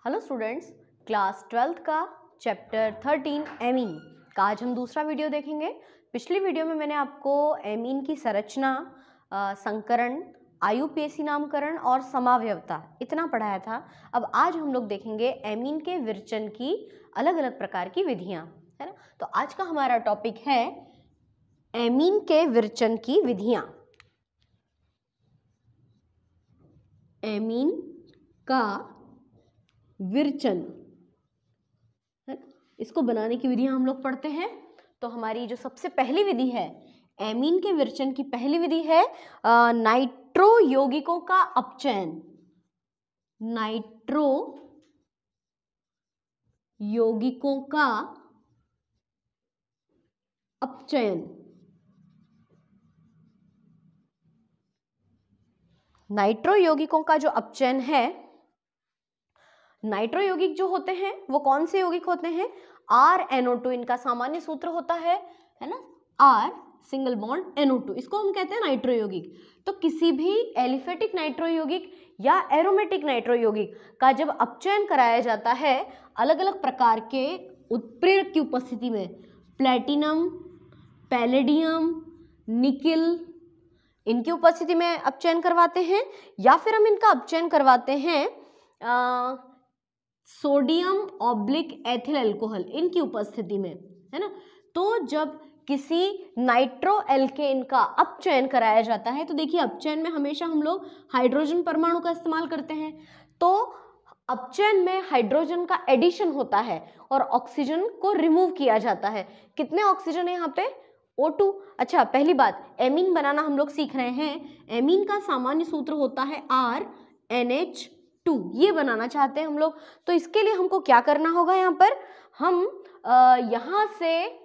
Hello students, class 12th का chapter 13 amine का आज हम दूसरा वीडियो देखेंगे। पिछली वीडियो में मैंने आपको एमीन की संरचना, संकरण, आयुपेशी नामकरण और समावयवता इतना पढ़ाया था। अब आज हम लोग देखेंगे एमीन के विरचन की अलग अलग प्रकार की विधियां, है ना। तो आज का हमारा टॉपिक है एमीन के विरचन की विधियां। एमीन का विरचन, इसको बनाने की विधियां हम लोग पढ़ते हैं। तो हमारी जो सबसे पहली विधि है एमीन के विरचन की, पहली विधि है नाइट्रो यौगिकों का अपचयन। नाइट्रो यौगिकों का अपचयन। नाइट्रो यौगिकों का जो अपचयन है, नाइट्रो यौगिक जो होते हैं वो कौन से यौगिक होते हैं? RNO2 इनका सामान्य सूत्र होता है ना, R सिंगल बॉन्ड NO2, इसको हम कहते हैं नाइट्रो यौगिक। तो किसी भी एलिफेटिक नाइट्रो यौगिक या एरोमेटिक नाइट्रो यौगिक का जब अपचयन कराया जाता है अलग अलग प्रकार के उत्प्रेरक की उपस्थिति में, प्लेटिनम, पैलेडियम, निकिल, इनकी उपस्थिति में अपचयन करवाते हैं, या फिर हम इनका अपचयन करवाते हैं सोडियम ऑब्लिक एथिल अल्कोहल इनकी उपस्थिति में, है ना। तो जब किसी नाइट्रो एल्केन का अपचयन कराया जाता है तो देखिए अपचयन में हमेशा हम लोग हाइड्रोजन परमाणु का इस्तेमाल करते हैं। तो अपचयन में हाइड्रोजन का एडिशन होता है और ऑक्सीजन को रिमूव किया जाता है। कितने ऑक्सीजन है यहाँ पे? O2। अच्छा, पहली बात, एमीन बनाना हम लोग सीख रहे हैं। एमीन का सामान्य सूत्र होता है RNH2, ये बनाना चाहते हैं हम लोग। तो इसके लिए हमको क्या करना होगा? यहाँ पर हम यहाँ से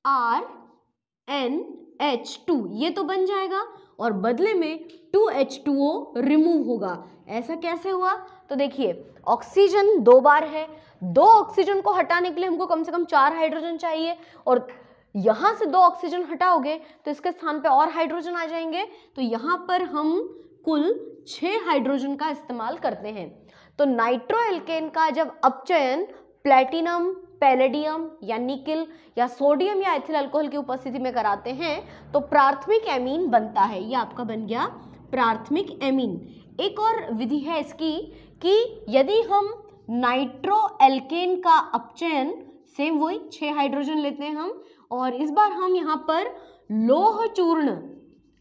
RNH2 ये तो बन जाएगा और बदले में 2H2O रिमूव होगा। ऐसा कैसे हुआ? तो देखिए ऑक्सीजन 2 बार है, 2 ऑक्सीजन को हटाने के लिए हमको कम से कम 4 हाइड्रोजन चाहिए, और यहाँ से 2 ऑक्सीजन हटाओगे तो इसके स्थान पे और हाइड्रोजन आ जाएंगे। तो यहाँ पर हम कुल 6 हाइड्रोजन का इस्तेमाल करते हैं। तो नाइट्रो एल्केन का जब अपचयन प्लेटिनम, पैलेडियम या निकिल या सोडियम या एथिल अल्कोहल की उपस्थिति में कराते हैं तो प्राथमिक एमीन बनता है। ये आपका बन गया प्राथमिक एमीन। एक और विधि है इसकी कि यदि हम नाइट्रो एल्केन का अपचयन, सेम वही 6 हाइड्रोजन लेते हैं हम, और इस बार हम यहाँ पर लोह चूर्ण,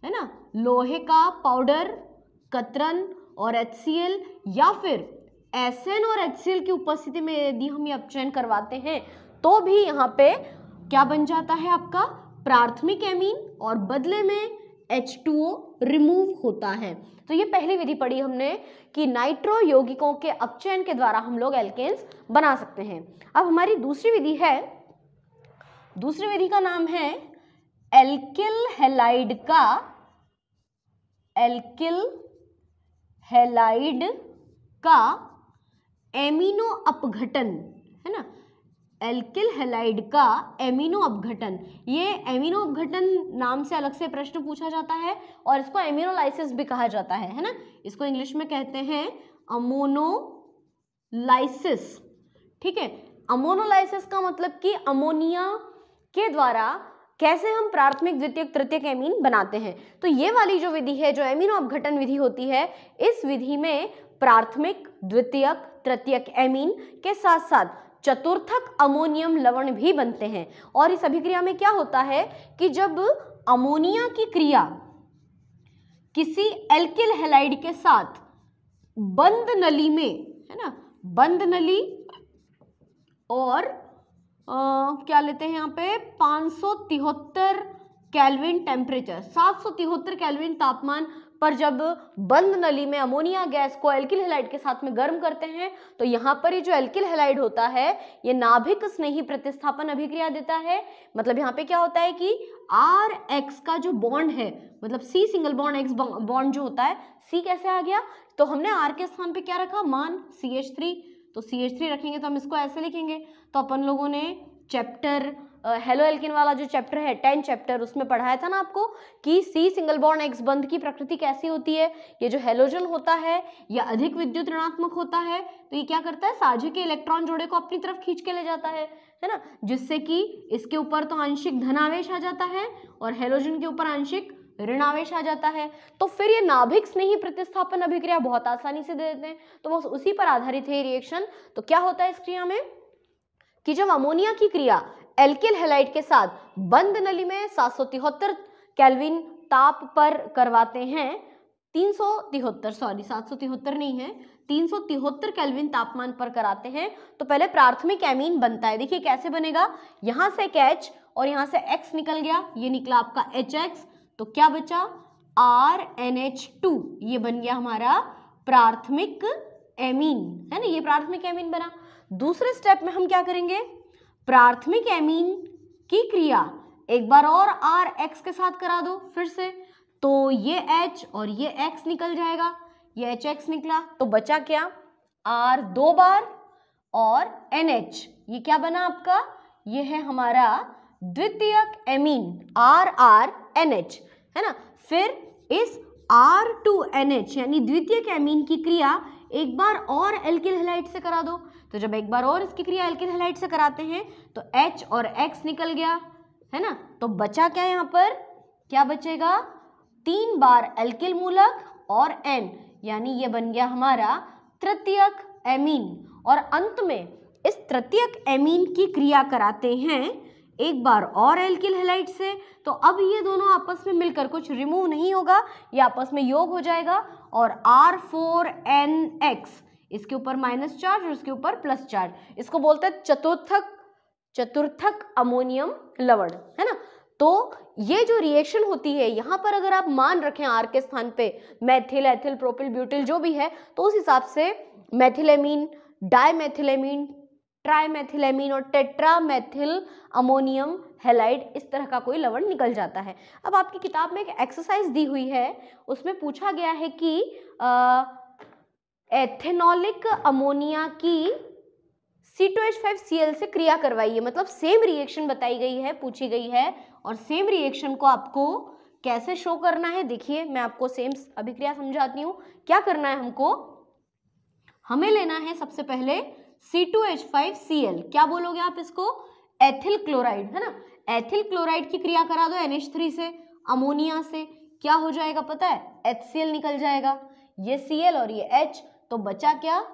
है ना, लोहे का पाउडर, कतरन और HCl या फिर SN और HCl की उपस्थिति में यदि हम ये अपचयन करवाते हैं तो भी यहाँ पे क्या बन जाता है आपका प्राथमिक एमीन, और बदले में H2O रिमूव होता है। तो ये पहली विधि पढ़ी हमने कि नाइट्रो यौगिकों के अपचयन के द्वारा हम लोग एल्केन्स बना सकते हैं। अब हमारी दूसरी विधि है, दूसरी विधि का नाम है एल्किल हैलाइड का, एल्किल हैलाइड का एमिनो अपघटन, है ना। एल्किल हैलाइड का एमिनो अपघटन, ये एमिनो अपघटन नाम से अलग से प्रश्न पूछा जाता है और इसको एमिनोलाइसिस भी कहा जाता है ना। इसको इंग्लिश में कहते हैं अमोनोलाइसिस, ठीक है। अमोनोलाइसिस का मतलब कि अमोनिया के द्वारा कैसे हम प्राथमिक, द्वितीयक, तृतीयक एमीन बनाते हैं। तो ये वाली जो विधि है, जो एमिनो अपघटन विधि होती है, इस विधि में प्राथमिक, द्वितीयक, तृतीयक एमीन के साथ साथ चतुर्थक अमोनियम लवण भी बनते हैं। और इस अभिक्रिया में क्या होता है कि जब अमोनिया की क्रिया किसी एल्किल हैलाइड के साथ बंद नली में, है ना, बंद नली और क्या लेते हैं यहाँ पे 573 केल्विन टेम्परेचर, 773 केल्विन तापमान पर जब बंद नली में अमोनिया गैस को एल्किल हैलाइड के साथ में गर्म करते हैं तो यहाँ पर ये जो एल्किल हैलाइड होता है ये नाभिक स्नेही प्रतिस्थापन अभिक्रिया देता है। मतलब यहाँ पे क्या होता है कि RX का जो बॉन्ड है, मतलब C single bond X bond जो होता है, C कैसे आ गया? तो हमने R के स्थान पे क्या रखा? मान CH3, तो CH3 रखेंगे तो हम इसको ऐसे लिखेंगे। तो अपन लोगों ने चैप्टर हेलो एल्किन वाला जो चैप्टर है 10 चैप्टर, उसमें पढ़ाया था ना आपको कि C सिंगल बॉन्ड X बंध की प्रकृति कैसी होती है। ये जो हेलोजन होता है यह अधिक विद्युत ऋणात्मक होता है, तो ये क्या करता है, साझे के इलेक्ट्रॉन जोड़े को अपनी तरफ खींच के ले जाता है ना, जिससे कि इसके ऊपर तो आंशिक धनावेश आ जाता है और हेलोजन के ऊपर आंशिक ऋणावेश आ जाता है। तो फिर ये नाभिक स्नेही प्रतिस्थापन अभिक्रिया बहुत आसानी से दे देते हैं, तो बस उसी पर आधारित है रिएक्शन। तो क्या होता है इस क्रिया में कि जब अमोनिया की क्रिया एल्किल हैलाइड के साथ बंद नली में 773 केल्विन ताप पर करवाते हैं, 773 नहीं है, 373 केल्विन तापमान पर कराते हैं, तो पहले प्राथमिक एमीन बनता है। देखिए कैसे बनेगा, यहां से एक H और यहां से X निकल गया, ये निकला आपका HX, तो क्या बचा RNH2, ये बन गया हमारा प्राथमिक एमीन, है ना, ये प्राथमिक एमीन बना। दूसरे स्टेप में हम क्या करेंगे, प्राथमिक एमीन की क्रिया एक बार और RX के साथ करा दो फिर से, तो ये H और ये X निकल जाएगा, ये HX निकला, तो बचा क्या R 2 बार और NH, ये क्या बना आपका, ये है हमारा द्वितीयक एमीन RRNH, है ना। फिर इस R2NH यानी द्वितीयक एमीन की क्रिया एक बार और एल्किल हैलाइड से करा दो, तो जब एक बार और इसकी क्रिया एल्किल हैलाइड से कराते हैं तो H और X निकल गया, है ना, तो बचा क्या यहाँ पर, क्या बचेगा 3 बार एल्किल मूलक और N, यानी ये बन गया हमारा तृतीयक एमीन। और अंत में इस तृतीयक एमीन की क्रिया कराते हैं एक बार और एल्किल हैलाइड से, तो अब ये दोनों आपस में मिलकर कुछ रिमूव नहीं होगा, ये आपस में योग हो जाएगा और R4NX, इसके ऊपर माइनस चार्ज और इसके ऊपर प्लस चार्ज, इसको बोलते हैं चतुर्थक अमोनियम लवण, है ना। तो ये जो रिएक्शन होती है यहाँ पर अगर आप मान रखें R के स्थान पे मैथिल, एथिल, प्रोपिल, ब्यूटिल जो भी है, तो उस हिसाब से मैथिलेमीन, डाइमेथिलेमीन, ट्राइमेथिलेमीन और टेट्रामेथिल अमोनियम हैलाइड, इस तरह का कोई लवण निकल जाता है। अब आपकी किताब में एक एक्सरसाइज दी हुई है, उसमें पूछा गया है कि एथेनॉलिक अमोनिया की C2H5Cl से क्रिया करवाइए, मतलब सेम रिएक्शन बताई गई है, पूछी गई है, और सेम रिएक्शन को आपको कैसे शो करना है, देखिए मैं आपको सेम अभिक्रिया समझाती हूँ। क्या करना है हमको, हमें लेना है सबसे पहले C2H5Cl, क्या बोलोगे आप इसको, एथिल क्लोराइड, है ना, एथिल क्लोराइड की क्रिया करा दो NH3 से, अमोनिया से, क्या हो जाएगा पता है, HCl निकल जाएगा, ये Cl और ये H, तो बचा क्या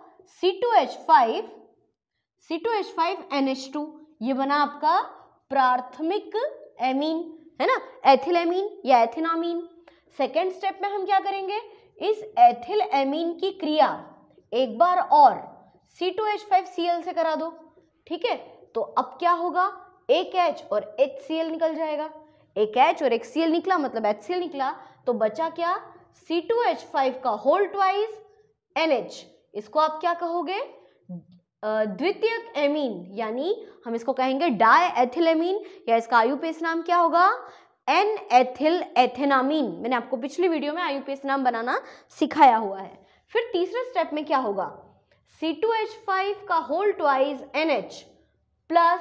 C2H5NH2, ये बना आपका प्राथमिक एमीन, है ना, एथिल एमीन या एथिनामीन। सेकेंड स्टेप में हम क्या करेंगे, इस एथिल एमीन की क्रिया एक बार और C2H5Cl से करा दो, ठीक है, तो अब क्या होगा, एक H और HCl निकल जाएगा, एक H और एक Cl निकला मतलब HCl निकला, तो बचा क्या C2H5 का होल ट्वाइस NH, इसको आप क्या कहोगे, द्वितीयक एमीन, यानी हम इसको कहेंगे डाई एथिलेमीन, या इसका आयुपेस नाम क्या होगा, एन एथिल एथेनामीन। मैंने आपको पिछली वीडियो में आयुपेस नाम बनाना सिखाया हुआ है। फिर तीसरे स्टेप में क्या होगा, C2H5 का whole twice NH plus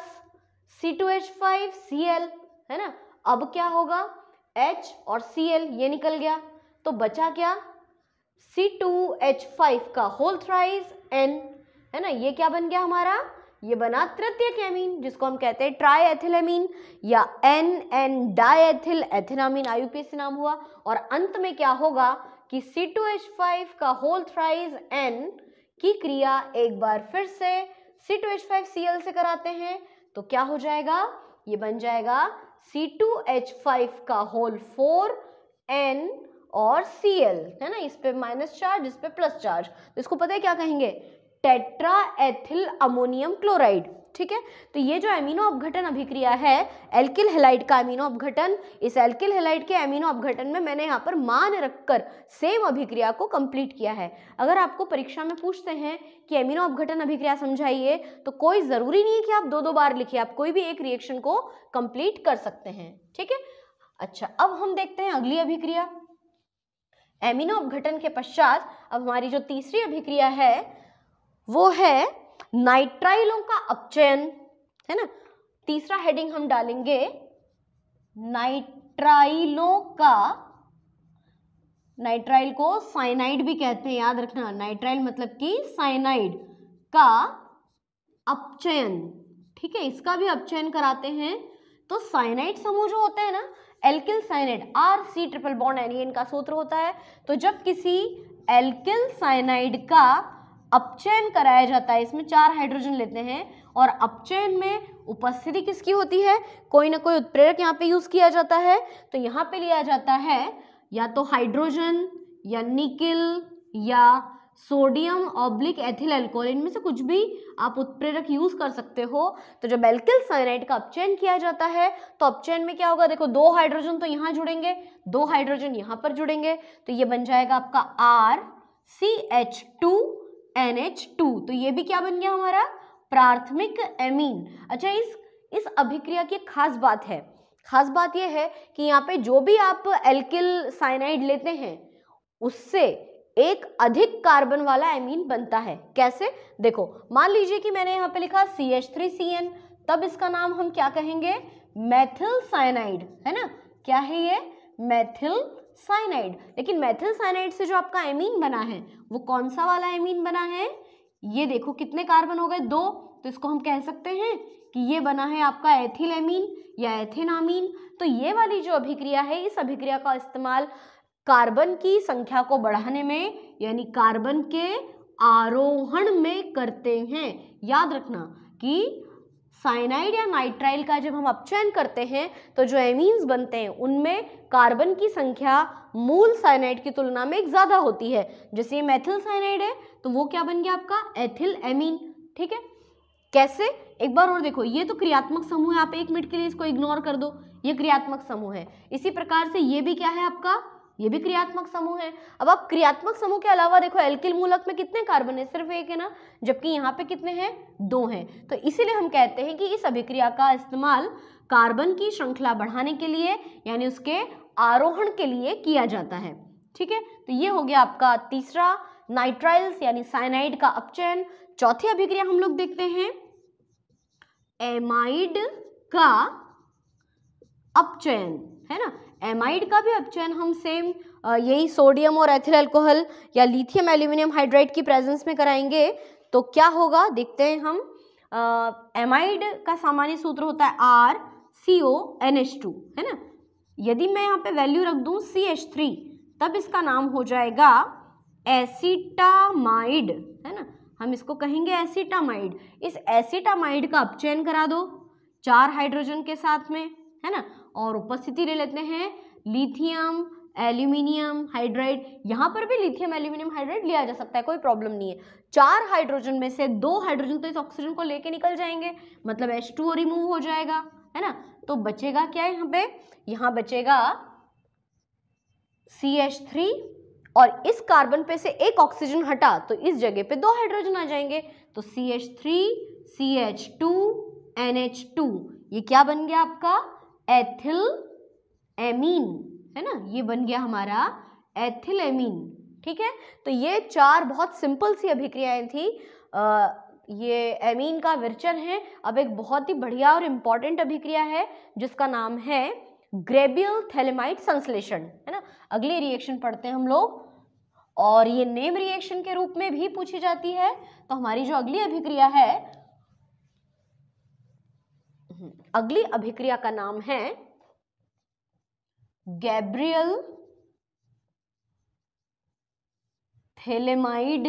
C2H5Cl, है ना, अब क्या होगा, H और Cl ये निकल गया, तो बचा क्या C2H5 का होल थ्राइस N, है ना, ये क्या बन गया हमारा, ये बना तृतीयक एमीन, जिसको हम कहते हैं ट्राई एथिलेमीन या N डाइएथिल एथिनामीन, आयुपेस नाम हुआ। और अंत में क्या होगा कि C2H5 का होल थ्राइस N की क्रिया एक बार फिर से C2H5Cl से कराते हैं, तो क्या हो जाएगा, ये बन जाएगा C2H5 का होल 4 N और Cl, है ना, इस पे माइनस चार्ज, इस पे प्लस चार्ज, तो इसको पता है क्या कहेंगे, टेट्रा एथिल अमोनियम क्लोराइड, ठीक है। तो ये जो एमिनो अपघटन अभिक्रिया है, एल्किल हैलाइड का एमिनो अपघटन, इस एल्किल हैलाइड के एमिनो अपघटन में मैंने यहाँ पर मान रखकर सेम अभिक्रिया को कंप्लीट किया है। अगर आपको परीक्षा में पूछते हैं कि एमिनो अपघटन अभिक्रिया समझाइए, तो कोई जरूरी नहीं है कि आप 2-2 बार लिखिए, आप कोई भी एक रिएक्शन को कंप्लीट कर सकते हैं, ठीक है। अच्छा, अब हम देखते हैं अगली अभिक्रिया। एमिनो अपघटन के पश्चात अब हमारी जो तीसरी अभिक्रिया है वो है नाइट्राइलों का अपचयन, है ना। तीसरा हेडिंग हम डालेंगे नाइट्राइलों का, नाइट्राइल को साइनाइड भी कहते हैं, याद रखना, नाइट्राइल मतलब कि साइनाइड का अपचयन। ठीक है, इसका भी अपचयन कराते हैं। तो साइनाइड समूह जो होते हैं ना, alkyl cyanide, RC triple bond NaN का सूत्र होता है। तो जब किसी एल्किल साइनाइड का अपचयन कराया जाता है, इसमें 4 हाइड्रोजन लेते हैं और अपचयन में उपस्थिति किसकी होती है, कोई ना कोई उत्प्रेरक यहाँ पे यूज किया जाता है। तो यहाँ पे लिया जाता है या तो हाइड्रोजन या निकिल या सोडियम ऑब्लिक एथिल अल्कोहल, इनमें से कुछ भी आप उत्प्रेरक यूज कर सकते हो। तो जब एल्किल साइनाइड का अपचयन किया जाता है तो अपचयन में क्या होगा, देखो 2 हाइड्रोजन तो यहाँ जुड़ेंगे, 2 हाइड्रोजन यहाँ पर जुड़ेंगे, तो ये बन जाएगा आपका RCH2NH2। तो ये भी क्या बन गया हमारा, प्राथमिक एमीन। अच्छा, इस अभिक्रिया की खास बात है, खास बात यह है कि यहाँ पे जो भी आप एल्किल साइनाइड लेते हैं उससे एक अधिक कार्बन वाला एमीन बनता है। कैसे, देखो मान लीजिए कि मैंने यहाँ पे लिखा CH3CN, तब इसका नाम हम क्या कहेंगे, मेथिल साइनाइड, है ना, क्या है ये, मेथिल साइनाइड। लेकिन मेथिल साइनाइड से जो आपका एमीन बना है वो कौन सा वाला एमीन बना है, ये देखो कितने कार्बन हो गए, 2, तो इसको हम कह सकते हैं कि ये बना है आपका एथिल एमीन या एथेनामीन। तो ये वाली जो अभिक्रिया है, इस अभिक्रिया का इस्तेमाल कार्बन की संख्या को बढ़ाने में, यानी कार्बन के आरोहण में करते हैं। याद रखना कि साइनाइड या नाइट्राइल का जब हम अपचयन करते हैं तो जो एमीन्स बनते हैं उनमें कार्बन की संख्या मूल साइनाइड की तुलना में ज्यादा होती है। जैसे ये मेथिल साइनाइड है तो वो क्या बन गया आपका, एथिल एमीन। ठीक है, कैसे, एक बार और देखो, ये तो क्रियात्मक समूह है, आप 1 मिनट के लिए इसको इग्नोर कर दो, ये क्रियात्मक समूह है। इसी प्रकार से ये भी क्या है आपका, ये भी क्रियात्मक समूह है। अब आप क्रियात्मक समूह के अलावा देखो एल्किल मूलक में कितने कार्बन है, सिर्फ 1 है ना, जबकि यहाँ पे कितने हैं, 2 हैं। तो इसीलिए हम कहते हैं कि इस अभिक्रिया का इस्तेमाल कार्बन की श्रृंखला बढ़ाने के लिए, यानी उसके आरोहण के लिए किया जाता है। ठीक है, तो ये हो गया आपका तीसरा, नाइट्राइल्स यानी साइनाइड का अपचयन। चौथी अभिक्रिया हम लोग देखते हैं एमाइड का अपचयन, है ना। एमाइड का भी अपचयन हम सेम यही सोडियम और एथिल अल्कोहल या लिथियम एल्यूमिनियम हाइड्राइड की प्रेजेंस में कराएंगे। तो क्या होगा देखते हैं हम। एमाइड का सामान्य सूत्र होता है RCONH2, है ना। यदि मैं यहाँ पे वैल्यू रख दूं CH3 तब इसका नाम हो जाएगा एसिटामाइड, है ना, हम इसको कहेंगे एसिटामाइड। इस एसिटामाइड का अपचयन करा दो 4 हाइड्रोजन के साथ में, है ना, और उपस्थिति ले लेते हैं लिथियम एल्यूमिनियम हाइड्राइड। यहाँ पर भी लिथियम एल्यूमिनियम हाइड्राइड लिया जा सकता है, कोई प्रॉब्लम नहीं है। 4 हाइड्रोजन में से 2 हाइड्रोजन तो इस ऑक्सीजन को लेके निकल जाएंगे, मतलब H2O रिमूव हो जाएगा, है ना। तो बचेगा क्या यहाँ पे, यहाँ बचेगा CH3 और इस कार्बन पे से एक ऑक्सीजन हटा तो इस जगह पे 2 हाइड्रोजन आ जाएंगे। तो CH3 CH2 NH2, ये क्या बन गया आपका, एथिल एमीन, है ना, ये बन गया हमारा एथिल एमीन। ठीक है, तो ये 4 बहुत सिंपल सी अभिक्रियाएं थी। ये एमीन का विरचन है। अब एक बहुत ही बढ़िया और इम्पॉर्टेंट अभिक्रिया है जिसका नाम है ग्रेबियल थैलेमाइड संश्लेषण, है ना। अगली रिएक्शन पढ़ते हैं हम लोग, और ये नेम रिएक्शन के रूप में भी पूछी जाती है। तो हमारी जो अगली अभिक्रिया है, अगली अभिक्रिया का नाम है गैब्रियल थैलेमाइड,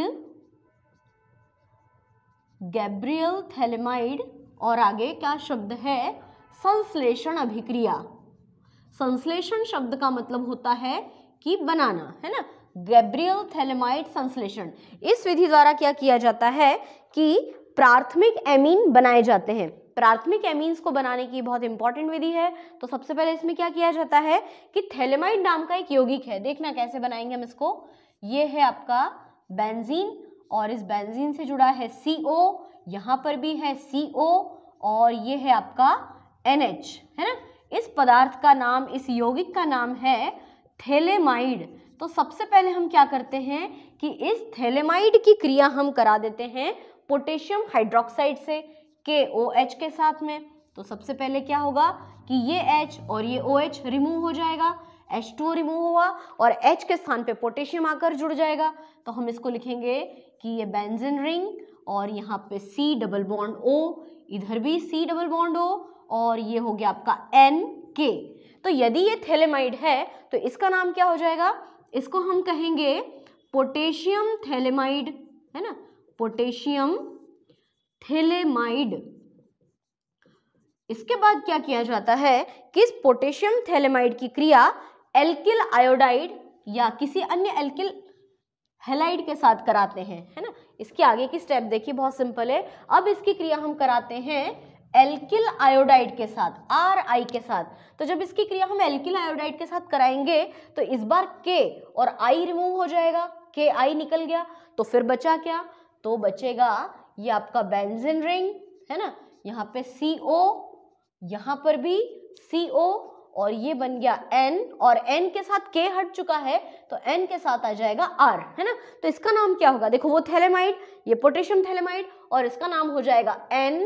गैब्रियल थैलेमाइड, और आगे क्या शब्द है, संश्लेषण अभिक्रिया। संश्लेषण शब्द का मतलब होता है कि बनाना, है ना। गैब्रियल थैलेमाइड संश्लेषण, इस विधि द्वारा क्या किया जाता है कि प्राथमिक एमीन बनाए जाते हैं। प्राथमिक एमीन्स को बनाने की बहुत इंपॉर्टेंट विधि है। तो सबसे पहले इसमें क्या किया जाता है कि थैलेमाइड नाम का एक यौगिक है, देखना कैसे बनाएंगे हम इसको। ये है आपका बेंजीन और इस बेंजीन से जुड़ा है CO, यहाँ पर भी है CO और ये है आपका NH, है ना। इस पदार्थ का नाम, इस यौगिक का नाम है थैलेमाइड। तो सबसे पहले हम क्या करते हैं कि इस थैलेमाइड की क्रिया हम करा देते हैं पोटेशियम हाइड्रोक्साइड से KOH के साथ में। तो सबसे पहले क्या होगा कि ये H और ये OH रिमूव हो जाएगा, H2O रिमूव हुआ और H के स्थान पे पोटेशियम आकर जुड़ जाएगा। तो हम इसको लिखेंगे कि ये बेंजीन रिंग और यहाँ पे C डबल बॉन्ड O, इधर भी C डबल बॉन्ड O और ये हो गया आपका NK। तो यदि ये थैलेमाइड है तो इसका नाम क्या हो जाएगा, इसको हम कहेंगे पोटेशियम थैलेमाइड, है ना, पोटेशियम थैलेमाइड। इसके बाद क्या किया जाता है कि इस पोटेशियम थैलेमाइड की क्रिया एल्किल आयोडाइड या किसी अन्य एल्किल हैलाइड के साथ कराते हैं, है ना। इसके आगे की स्टेप देखिए, बहुत सिंपल है। अब इसकी क्रिया हम कराते हैं एल्किल आयोडाइड के साथ, Ri के साथ। तो जब इसकी क्रिया हम एल्किल आयोडाइड के साथ कराएंगे तो इस बार K और I रिमूव हो जाएगा, KI निकल गया। तो फिर बचा क्या, तो बचेगा ये आपका बेंजीन रिंग, है ना, यहाँ पे CO, यहाँ पर भी CO और ये बन गया N और N के साथ K हट चुका है तो N के साथ आ जाएगा R, है ना। तो इसका नाम क्या होगा, देखो वो थैलेमाइड, ये पोटेशियम थैलेमाइड और इसका नाम हो जाएगा N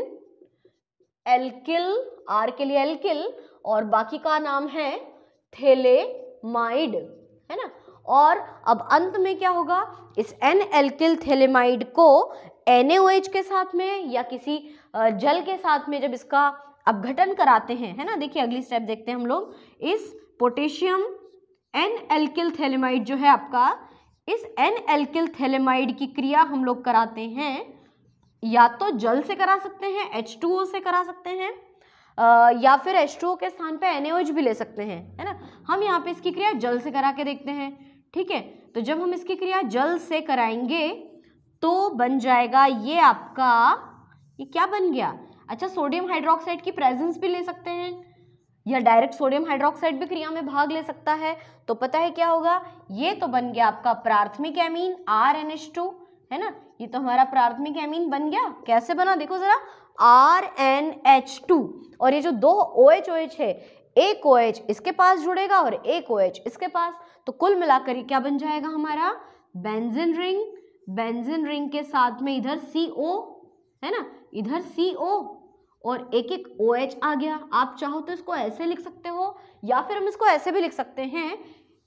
एल्किल, R के लिए एल्किल और बाकी का नाम है थैलेमाइड, है ना। और अब अंत में क्या होगा, इस N एल्किल थैलेमाइड को NaOH के साथ में या किसी जल के साथ में जब इसका अपघटन कराते हैं, है ना, देखिए अगली स्टेप देखते हैं हम लोग। इस पोटेशियम N एल्किल थैलेमाइड जो है आपका, इस N एल्किल थैलेमाइड की क्रिया हम लोग कराते हैं या तो जल से करा सकते हैं, H2O से करा सकते हैं, या फिर H2O के स्थान पे NaOH भी ले सकते हैं, है ना। हम यहाँ पे इसकी क्रिया जल से करा के देखते हैं, ठीक है। तो जब हम इसकी क्रिया जल से कराएंगे तो बन जाएगा ये आपका, ये क्या बन गया, अच्छा सोडियम हाइड्रोक्साइड की प्रेजेंस भी ले सकते हैं या डायरेक्ट सोडियम हाइड्रोक्साइड भी क्रिया में भाग ले सकता है। तो पता है क्या होगा, ये तो बन गया आपका प्राथमिक एमीन RNH2, है ना। ये तो हमारा प्राथमिक एमीन बन गया। कैसे बना देखो जरा, RNH2 और ये जो दो OH है, एक OH इसके पास जुड़ेगा और एक OH इसके पास, तो कुल मिलाकर क्या बन जाएगा हमारा बेंजीन रिंग। बेंजीन रिंग के साथ में इधर CO, है ना, इधर CO और एक एक OH आ गया। आप चाहो तो इसको ऐसे लिख सकते हो या फिर हम इसको ऐसे भी लिख सकते हैं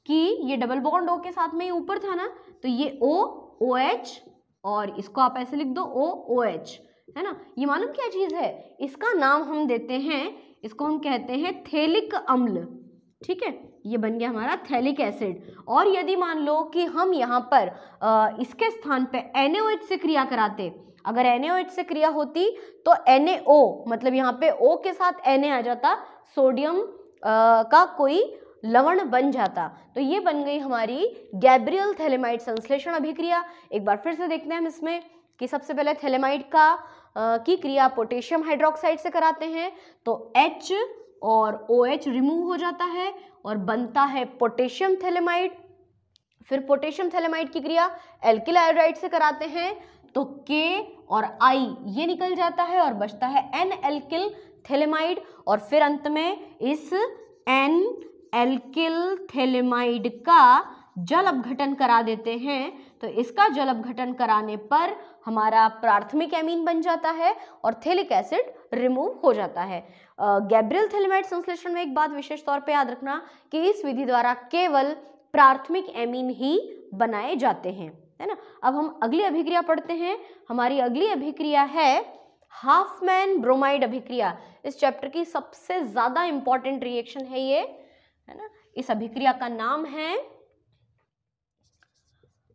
कि ये डबल बॉन्ड O के साथ में ऊपर था ना, तो ये O OH और इसको आप ऐसे लिख दो O OH, है ना। ये मालूम क्या चीज है, इसका नाम हम देते हैं, इसको हम कहते हैं थैलिक अम्ल, ठीक है। ये बन गया हमारा थैलिक एसिड। और यदि मान लो कि हम यहाँ पर इसके स्थान पे NaOH से क्रिया कराते, अगर NaOH से क्रिया होती तो NaO मतलब यहाँ पे O के साथ Na आ जाता, सोडियम का कोई लवण बन जाता। तो ये बन गई हमारी गैब्रियल थैलेमाइड संश्लेषण अभिक्रिया। एक बार फिर से देखते हैं हम इसमें कि सबसे पहले थैलेमाइड की क्रिया पोटेशियम हाइड्रोक्साइड से कराते हैं तो H और OH रिमूव हो जाता है और बनता है पोटेशियम थैलेमाइड। फिर पोटेशियम थैलेमाइड की क्रिया एल्किल आयोडाइड से कराते हैं तो K और I ये निकल जाता है और बचता है N एल्किल थैलेमाइड। और फिर अंत में इस N एल्किल थैलेमाइड का जल अपघटन करा देते हैं। तो इसका जल अपघटन कराने पर हमारा प्राथमिक एमीन बन जाता है और थैलिक एसिड रिमूव हो जाता है। गैब्रियल थैलेमाइड संश्लेषण में एक बात विशेष तौर पे याद रखना कि इस विधि द्वारा केवल प्राथमिक एमीन ही बनाए जाते हैं, है ना। अब हम अगली अभिक्रिया पढ़ते हैं। हमारी अगली अभिक्रिया है हाफमैन ब्रोमाइड अभिक्रिया। इस चैप्टर की सबसे ज्यादा इंपॉर्टेंट रिएक्शन है ये, है ना। इस अभिक्रिया का नाम है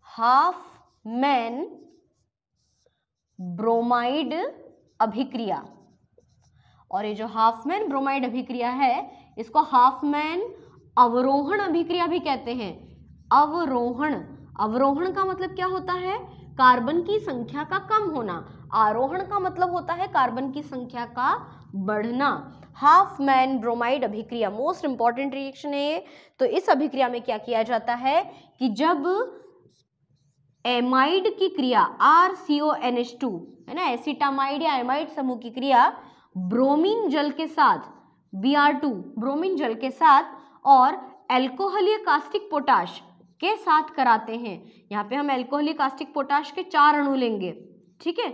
हाफमैन ब्रोमाइड अभिक्रिया। और ये जो हाफमैन ब्रोमाइड अभिक्रिया है इसको हाफमैन अवरोहण अभिक्रिया भी कहते हैं। अवरोहण, अवरोहण का मतलब क्या होता है, कार्बन की संख्या का कम होना। आरोहण का मतलब होता है कार्बन की संख्या का बढ़ना। हाफमैन ब्रोमाइड अभिक्रिया मोस्ट इंपॉर्टेंट रिएक्शन है ये। तो इस अभिक्रिया में क्या किया जाता है कि जब एमाइड की क्रिया RCONH2, है ना, एसिटामाइड या एमाइड समूह की क्रिया ब्रोमीन जल के साथ Br2 ब्रोमीन जल के साथ और एल्कोहलीय कास्टिक पोटाश के साथ कराते हैं। यहाँ पे हम एल्कोहलीय कास्टिक पोटाश के 4 अणु लेंगे, ठीक है।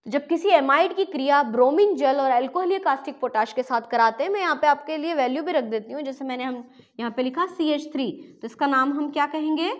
तो जब किसी एमाइड की क्रिया ब्रोमीन जल और अल्कोहलीय कास्टिक पोटाश के साथ कराते हैं, मैं यहाँ पे आपके लिए वैल्यू भी रख देती हूँ, जैसे मैंने हम यहाँ पे लिखा CH3, तो इसका नाम हम क्या कहेंगे,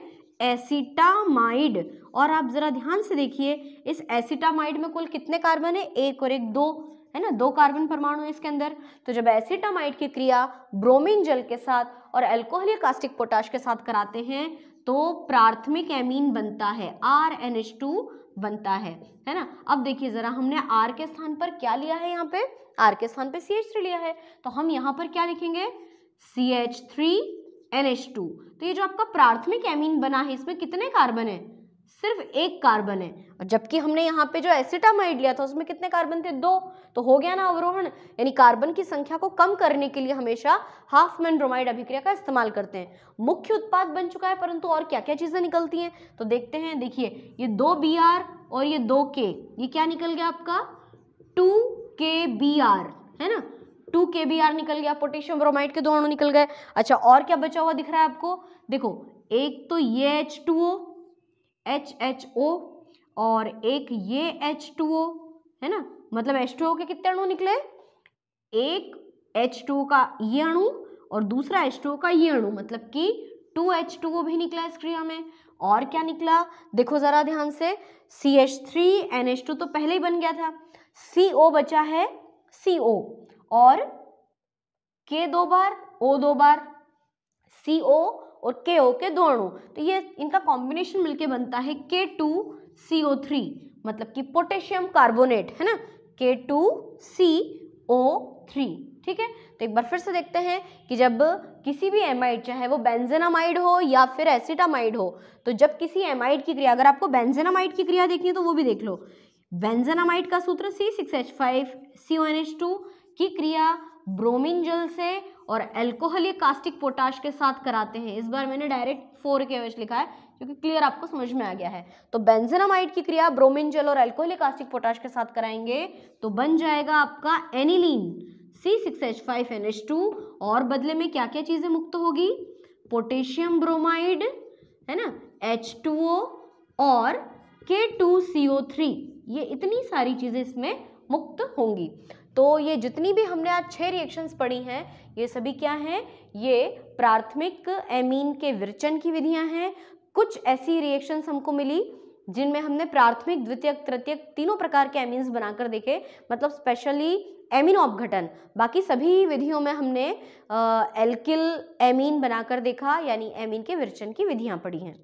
एसिटामाइड। और आप जरा ध्यान से देखिए, इस एसिटामाइड में कुल कितने कार्बन है, एक और एक, दो है ना, 2 कार्बन परमाणु है इसके अंदर। तो जब एसिटामाइड की क्रिया ब्रोमीन जल के साथ और अल्कोहलीय कास्टिक पोटाश के साथ कराते हैं तो प्राथमिक एमीन बनता है, RNH2 बनता है ना। अब देखिए जरा, हमने R के स्थान पर क्या लिया है, यहाँ पे R के स्थान पे CH3 लिया है, तो हम यहाँ पर क्या लिखेंगे, CH3NH2। तो ये जो आपका प्राथमिक एमीन बना है, इसमें कितने कार्बन है, सिर्फ 1 कार्बन है। और जबकि हमने यहाँ पे जो एसिटामाइड लिया था उसमें कितने कार्बन थे, 2। तो हो गया ना अवरोहण, यानी कार्बन की संख्या को कम करने के लिए हमेशा हाफमैन ब्रोमाइड अभिक्रिया का इस्तेमाल करते हैं। मुख्य उत्पाद बन चुका है, परंतु और क्या क्या चीजें निकलती हैं तो देखते हैं। देखिए ये 2Br और ये 2K, ये क्या निकल गया आपका, 2KBr है ना, 2KBr निकल गया, पोटेशियम ब्रोमाइड के 2 अणु निकल गए। अच्छा, और क्या बचा हुआ दिख रहा है आपको, देखो एक तो ये H2O HHO और एक ये H2O है ना, मतलब H2O के कितने अणु निकले, एक H2O का ये अणु और दूसरा H2O का ये अणु, मतलब कि 2H2O भी निकला इस क्रिया में। और क्या निकला, देखो जरा ध्यान से, CH3NH2 तो पहले ही बन गया था, CO बचा है CO और K 2 बार, O 2 बार, CO और KO के 2 अणु, तो ये इनका कॉम्बिनेशन मिलके बनता है K2CO3, मतलब कि पोटेशियम कार्बोनेट है ना, K2CO3। ठीक है, तो एक बार फिर से देखते हैं कि जब किसी भी एमाइड, चाहे वो बेंजेनामाइड हो या फिर एसिटामाइड हो, तो जब किसी एमाइड की क्रिया, अगर आपको बेंजेनामाइड की क्रिया देखनी है तो वो भी देख लो। बेंजेनामाइड का सूत्र C6H5CONH2 की क्रिया ब्रोमीन जल से और अल्कोहलीय कास्टिक पोटाश के साथ कराते हैं। इस बार मैंने डायरेक्ट 4KOH लिखा है क्योंकि क्लियर आपको समझ में आ गया है। तो बेंजेनामाइड की क्रिया ब्रोमीन जल और अल्कोहलीय कास्टिक पोटाश के साथ कराएंगे तो बन जाएगा आपका एनिलीन C6H5NH2, और बदले में क्या क्या चीजें मुक्त होगी, पोटेशियम ब्रोमाइड है ना, H2O और K2CO3, ये इतनी सारी चीजें इसमें मुक्त होंगी। तो ये जितनी भी हमने आज 6 रिएक्शंस पढ़ी हैं, ये सभी क्या हैं, ये प्राथमिक एमीन के विरचन की विधियां हैं। कुछ ऐसी रिएक्शंस हमको मिली जिनमें हमने प्राथमिक, द्वितीयक, तृतीयक तीनों प्रकार के एमीन्स बनाकर देखे, मतलब स्पेशली एमीन अपघटन। बाकी सभी विधियों में हमने एल्किल एमीन बनाकर देखा, यानी एमीन के विरचन की विधियां पढ़ी हैं।